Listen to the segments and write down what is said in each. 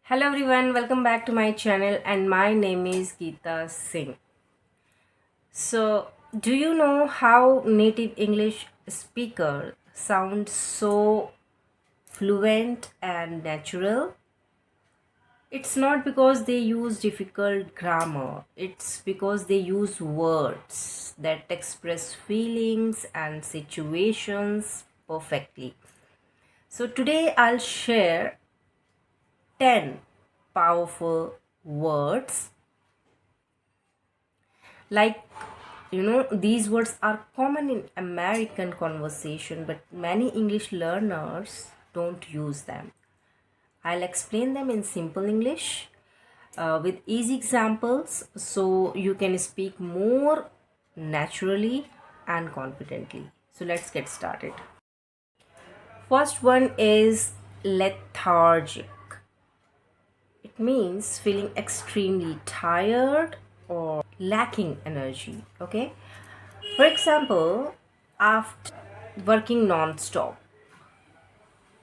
Hello everyone, welcome back to my channel and my name is Geeta Singh. So, do you know how native English speaker sound so fluent and natural? It's not because they use difficult grammar, it's because they use words that express feelings and situations perfectly. So, today I'll share 10 powerful words like these words are common in American conversation, but many English learners don't use them. I'll explain them in simple English with easy examples so you can speak more naturally and confidently. So let's get started. First one is lethargic. It means feeling extremely tired or lacking energy. Okay. For example, after working non-stop,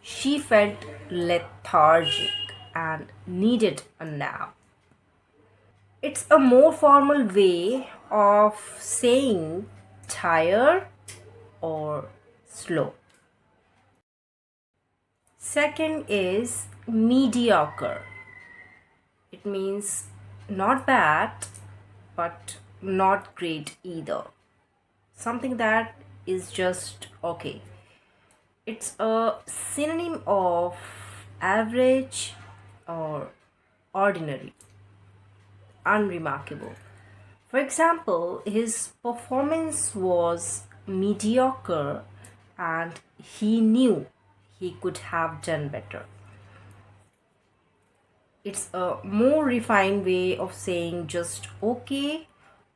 she felt lethargic and needed a nap. It's a more formal way of saying tired or slow. Second is mediocre. It means not bad but not great either. Something that is just okay. It's a synonym of average or ordinary, unremarkable. For example, his performance was mediocre and he knew he could have done better. It's a more refined way of saying just okay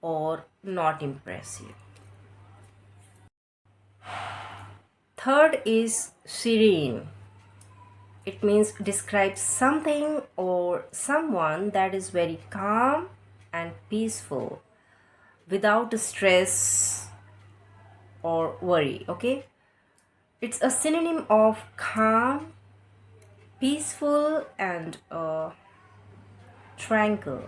or not impressive. Third is serene. It means describes something or someone that is very calm and peaceful without stress or worry. Okay, it's a synonym of calm, peaceful, and tranquil.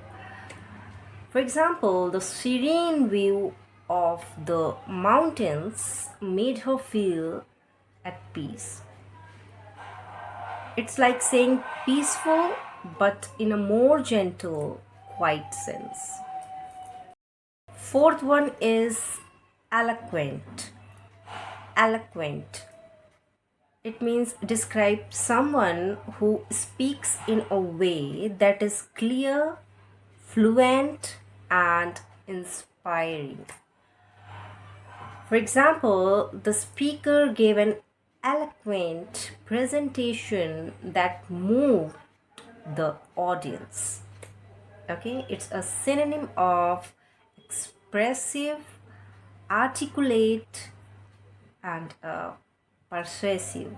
For example, the serene view of the mountains made her feel at peace. It's like saying peaceful but in a more gentle, quiet sense. Fourth one is eloquent. Eloquent. It means describe someone who speaks in a way that is clear, fluent, and inspiring. For example, the speaker gave an eloquent presentation that moved the audience. Okay, it's a synonym of expressive, articulate, and persuasive.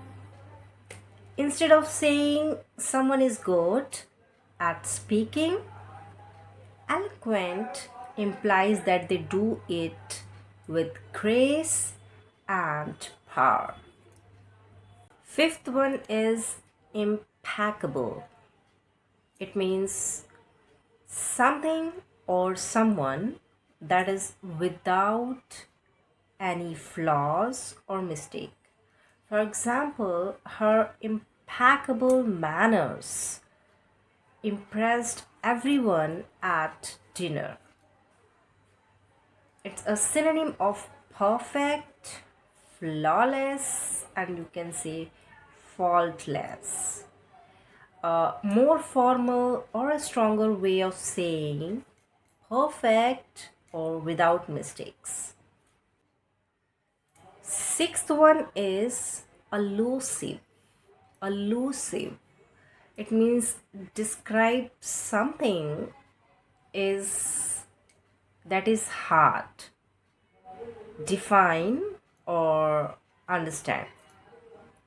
Instead of saying someone is good at speaking, eloquent implies that they do it with grace and power. Fifth one is impeccable. It means something or someone that is without any flaws or mistake. For example, her impeccable manners impressed everyone at dinner. It's a synonym of perfect, flawless, and you can say faultless. A more formal or a stronger way of saying perfect or without mistakes. Sixth one is elusive. Elusive. It means describe something is that is hard, define or understand.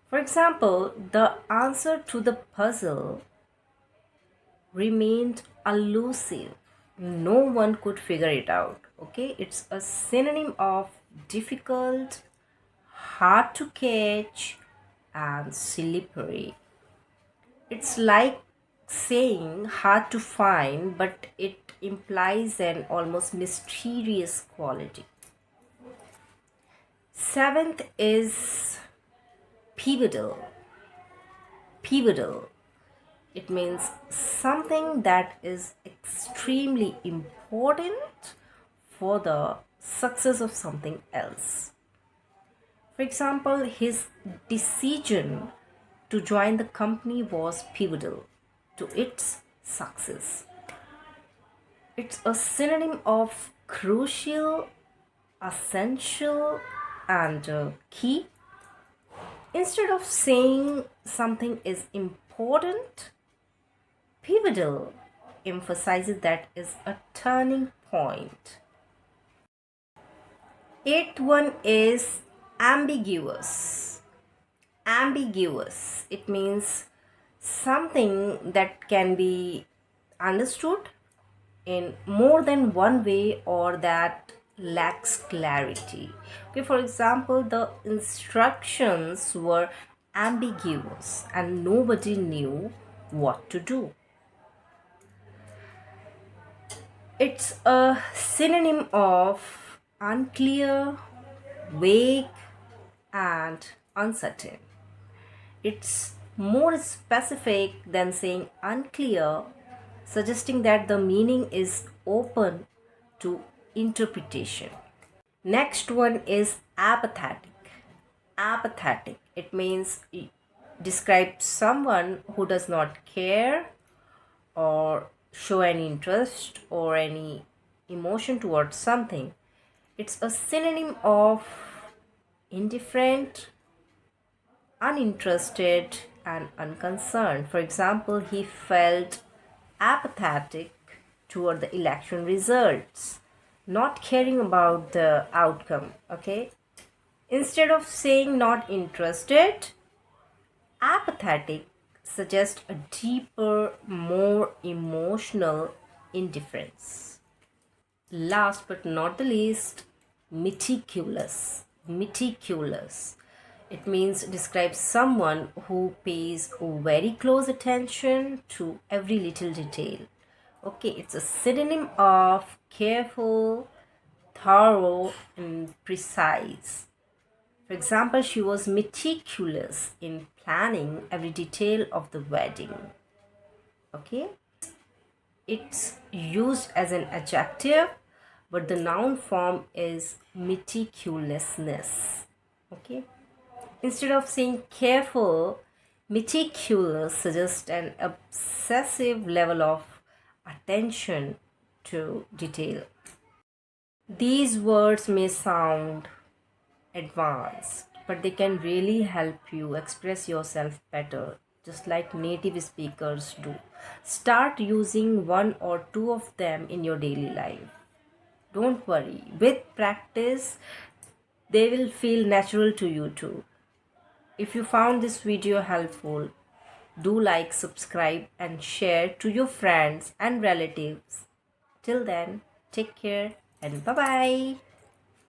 For example, the answer to the puzzle remained elusive. No one could figure it out. Okay, it's a synonym of difficult, hard to catch, and slippery. It's like saying hard to find, but it implies an almost mysterious quality. Seventh is pivotal. Pivotal. It means something that is extremely important for the success of something else. For example, his decision to join the company was pivotal to its success. It's a synonym of crucial, essential, and key. Instead of saying something is important, pivotal emphasizes that is a turning point. Eighth one is ambiguous. Ambiguous. It means something that can be understood in more than one way or that lacks clarity. Okay, for example, the instructions were ambiguous and nobody knew what to do. It's a synonym of unclear, vague, and uncertain. It's more specific than saying unclear, suggesting that the meaning is open to interpretation. Next one is apathetic. Apathetic. It means describe someone who does not care or show any interest or any emotion towards something. It's a synonym of indifferent, uninterested, and unconcerned. For example, he felt apathetic toward the election results, not caring about the outcome. Okay, instead of saying not interested, apathetic suggests a deeper, more emotional indifference. Last but not the least, meticulous. Meticulous. It means describes someone who pays very close attention to every little detail. Okay, it's a synonym of careful, thorough, and precise. For example, she was meticulous in planning every detail of the wedding. Okay, it's used as an adjective, but the noun form is meticulousness. Okay, instead of saying careful, meticulous suggests an obsessive level of attention to detail. These words may sound advanced, but they can really help you express yourself better, just like native speakers do. Start using one or two of them in your daily life. Don't worry, with practice, they will feel natural to you too. If you found this video helpful, do like, subscribe, and share to your friends and relatives. Till then, take care and bye bye.